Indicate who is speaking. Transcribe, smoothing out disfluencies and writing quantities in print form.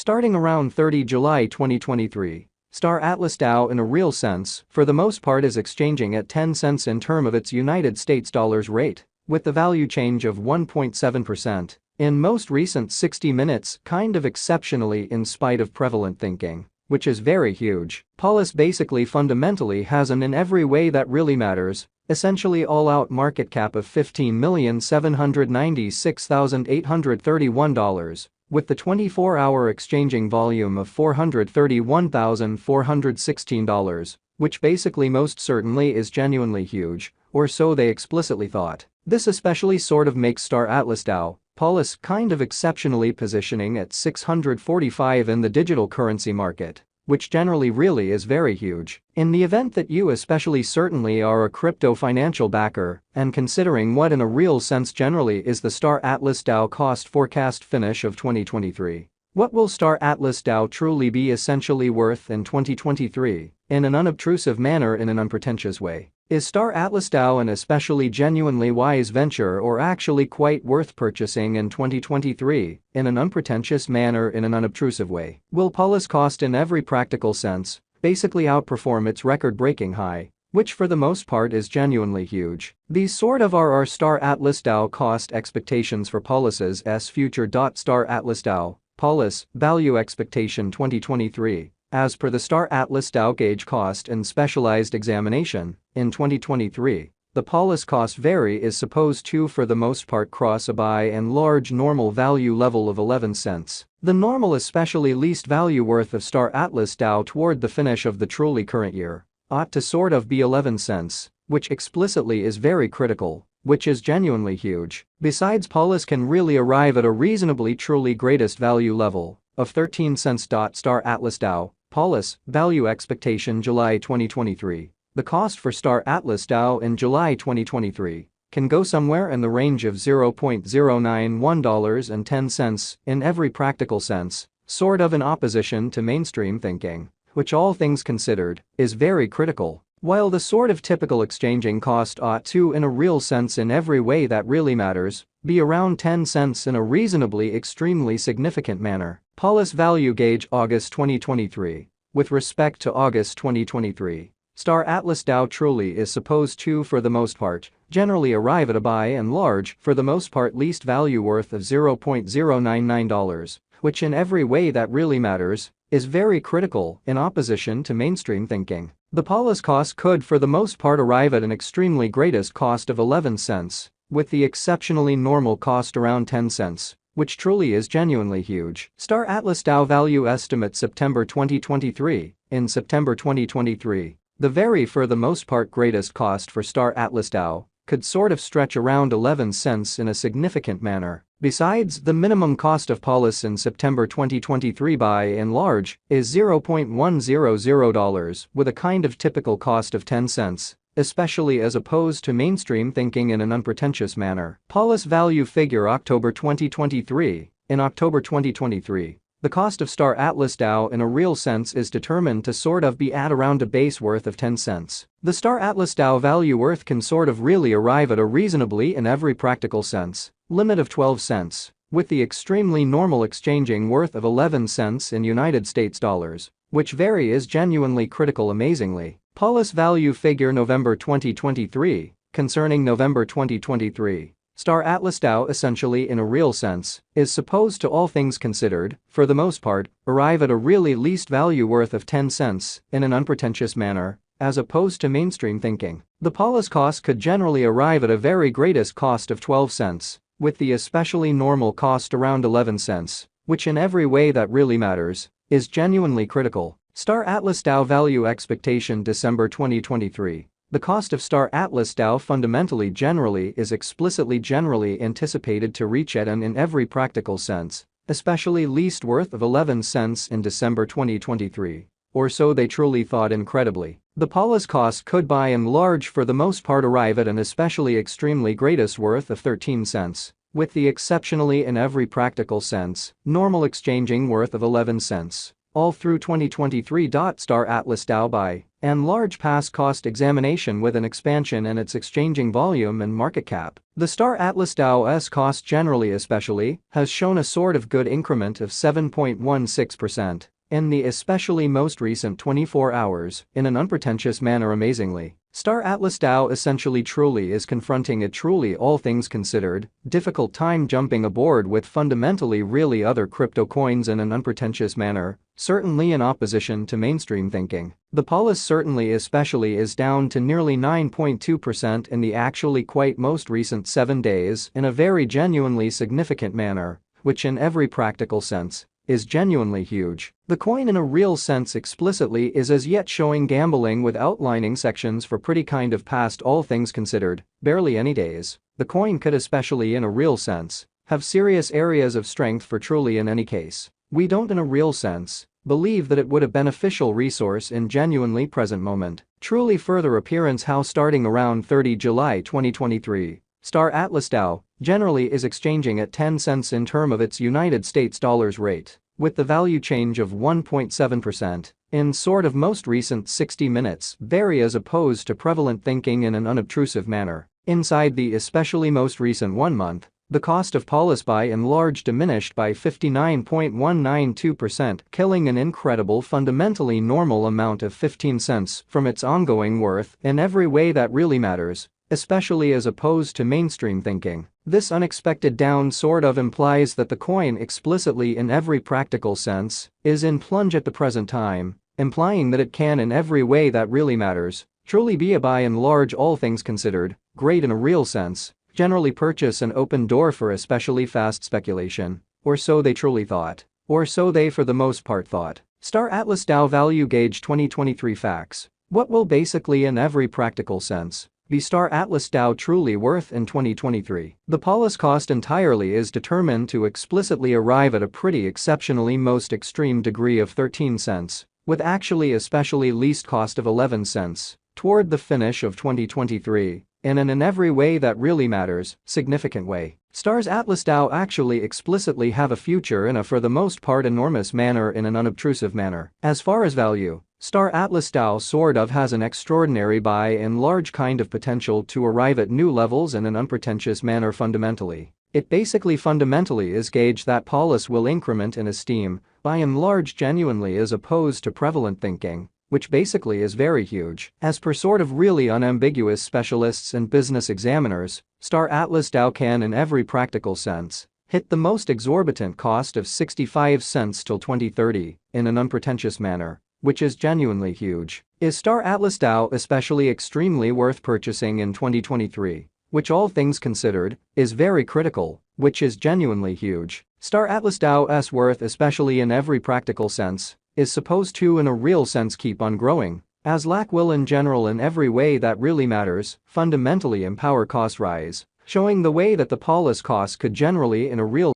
Speaker 1: Starting around 30 July 2023, Star Atlas DAO in a real sense, for the most part is exchanging at 10 cents in term of its United States dollars rate, with the value change of 1.7%. In most recent 60 minutes, kind of exceptionally in spite of prevalent thinking, which is very huge. Polis basically fundamentally has an in every way that really matters, essentially all-out market cap of $15,796,831, with the 24-hour exchanging volume of $431,416, which basically most certainly is genuinely huge, or so they explicitly thought. This especially sort of makes Star Atlas DAO, Polis kind of exceptionally positioning at 645 in the digital currency market, which generally really is very huge. In the event that you especially certainly are a crypto financial backer, and considering what in a real sense generally is the Star Atlas DAO cost forecast finish of 2023. What will Star Atlas DAO truly be essentially worth in 2023, in an unobtrusive manner in an unpretentious way? Is Star Atlas DAO an especially genuinely wise venture or actually quite worth purchasing in 2023, in an unpretentious manner in an unobtrusive way? Will Polis cost in every practical sense basically outperform its record-breaking high, which for the most part is genuinely huge? These sort of are our Star Atlas DAO cost expectations for Polis's future. Star Atlas DAO, Polis, value expectation 2023. As per the Star Atlas DAO gauge cost and specialized examination, in 2023, the Polis cost vary is supposed to for the most part cross a by and large normal value level of 11 cents. The normal especially least value worth of Star Atlas DAO toward the finish of the truly current year ought to sort of be 11 cents, which explicitly is very critical, which is genuinely huge. Besides, Polis can really arrive at a reasonably truly greatest value level of 13 cents. Star Atlas DAO, Polis, value expectation July 2023. The cost for Star Atlas DAO in July 2023 can go somewhere in the range of $0.09110 in every practical sense, sort of in opposition to mainstream thinking, which all things considered, is very critical. While the sort of typical exchanging cost ought to in a real sense in every way that really matters, be around 10 cents in a reasonably extremely significant manner. Polis value gauge August 2023. With respect to August 2023, Star Atlas DAO truly is supposed to for the most part, generally arrive at a by and large for the most part least value worth of $0.099, which in every way that really matters, is very critical in opposition to mainstream thinking. The Polis cost could for the most part arrive at an extremely greatest cost of 11 cents, with the exceptionally normal cost around 10 cents, which truly is genuinely huge. Star Atlas DAO value estimate September 2023. In September 2023, the very for the most part greatest cost for Star Atlas DAO could sort of stretch around 11 cents in a significant manner. Besides, the minimum cost of Polis in September 2023 by and large is $0.100 with a kind of typical cost of 10 cents, especially as opposed to mainstream thinking in an unpretentious manner. Polis value figure October 2023. In October 2023, the cost of Star Atlas DAO in a real sense is determined to sort of be at around a base worth of 10 cents. The Star Atlas DAO value worth can sort of really arrive at a reasonably in every practical sense limit of 12 cents, with the extremely normal exchanging worth of 11 cents in United States dollars, which vary is genuinely critical amazingly. Polis value figure November 2023. Concerning November 2023, Star Atlas DAO essentially in a real sense is supposed to all things considered, for the most part, arrive at a really least value worth of 10 cents in an unpretentious manner, as opposed to mainstream thinking. The Polis cost could generally arrive at a very greatest cost of 12 cents, with the especially normal cost around 11 cents, which in every way that really matters, is genuinely critical. Star Atlas DAO value expectation December 2023. The cost of Star Atlas DAO fundamentally generally is explicitly generally anticipated to reach at an in every practical sense, especially least worth of 11 cents in December 2023. Or so they truly thought incredibly. The Polis cost could by and large for the most part arrive at an especially extremely greatest worth of 13 cents, with the exceptionally in every practical sense, normal exchanging worth of 11 cents, all through 2023. Star Atlas DAO by and large past cost examination with an expansion in its exchanging volume and market cap. The Star Atlas DAO's cost generally especially has shown a sort of good increment of 7.16%. In the especially most recent 24 hours, in an unpretentious manner amazingly. Star Atlas DAO essentially truly is confronting a truly all things considered, difficult time jumping aboard with fundamentally really other crypto coins in an unpretentious manner, certainly in opposition to mainstream thinking. The Polis certainly especially is down to nearly 9.2% in the actually quite most recent 7 days in a very genuinely significant manner, which in every practical sense is genuinely huge. The coin in a real sense explicitly is as yet showing gambling with outlining sections for pretty kind of past all things considered, barely any days. The coin could especially in a real sense have serious areas of strength for truly in any case. We don't in a real sense believe that it would a beneficial resource in genuinely present moment. Truly further appearance how starting around 30 July 2023. Star Atlas DAO generally is exchanging at 10 cents in term of its United States dollars rate, with the value change of 1.7%, in sort of most recent 60 minutes very as opposed to prevalent thinking in an unobtrusive manner. Inside the especially most recent 1 month, the cost of Polis by and large diminished by 59.192%, killing an incredible fundamentally normal amount of 15 cents from its ongoing worth in every way that really matters, especially as opposed to mainstream thinking. This unexpected down sort of implies that the coin explicitly in every practical sense is in plunge at the present time, implying that it can in every way that really matters truly be a by and large all things considered, great in a real sense, generally purchase an open door for especially fast speculation, or so they truly thought, or so they for the most part thought. Star Atlas DAO Value Gauge 2023 Facts. What will basically in every practical sense be Star Atlas DAO truly worth in 2023? The Polis cost entirely is determined to explicitly arrive at a pretty exceptionally most extreme degree of 13 cents, with actually especially least cost of 11 cents, toward the finish of 2023, in an in every way that really matters, significant way. Star's Atlas DAO actually explicitly have a future in a for the most part enormous manner in an unobtrusive manner. As far as value, Star Atlas DAO sort of has an extraordinary by and large kind of potential to arrive at new levels in an unpretentious manner fundamentally. It basically fundamentally is gauge that Polis will increment in esteem, by and large genuinely as opposed to prevalent thinking, which basically is very huge. As per sort of really unambiguous specialists and business examiners, Star Atlas DAO can in every practical sense hit the most exorbitant cost of 65 cents till 2030 in an unpretentious manner, which is genuinely huge. Is Star Atlas DAO especially extremely worth purchasing in 2023, which all things considered is very critical, which is genuinely huge. Star Atlas DAO's worth especially in every practical sense is supposed to in a real sense keep on growing, as lack will in general in every way that really matters fundamentally empower cost rise, showing the way that the Polis cost could generally in a real